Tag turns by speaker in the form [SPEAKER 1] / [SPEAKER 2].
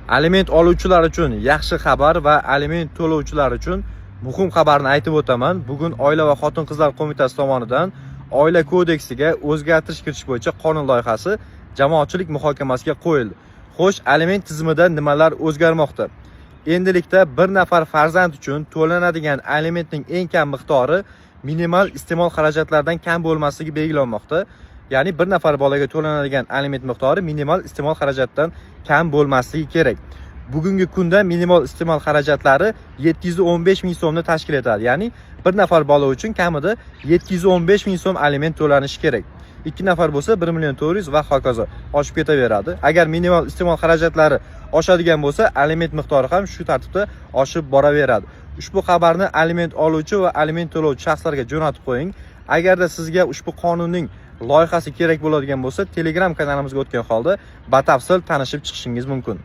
[SPEAKER 1] Aliment oluvchilar uchun yaxshi xabar va aliment to'lovchilar uchun muhim xabarni aytib o'taman. Bugun Oila va Xotin-qizlar qo'mitasi tomonidan Oila kodeksiga o'zgartirish kiritish bo'yicha qonun loyihasi jamoatchilik muhokamasiga qo'yildi. Xo'sh, aliment tizimida nimalar o'zgarmoqda? Endilikda bir nafar farzand uchun to'lanadigan alimentning eng kam miqdori minimal iste'mol xarajatlardan kam bo'lmasligi belgilanmoqda. Ya'ni bir nafar bolaga to'lanadigan aliment miqdori minimal iste'mol xarajatdan kam bo'lmasligi kerak. Bugungi kunda minimal iste'mol xarajatlari 715 ming so'mni tashkil etadi. Ya'ni bir nafar bola uchun kamida 715 ming so'm aliment to'lanishi kerak. 2 nafar bo'lsa 1 million 400 va hokazo oshib ketaveradi. Agar minimal iste'mol xarajatlari oshadigan bo'lsa, aliment miqdori ham shu tartibda oshib boraveradi. Ushbu xabarni aliment oluvchi va aliment to'lovchi shaxslarga jo'natib qo'ying. Agarda sizga ushbu qonunning loyihasi kerak bo'ladigan bo'lsa, Telegram kanalimizga o'tgan holda batafsil tanishib chiqishingiz mumkin.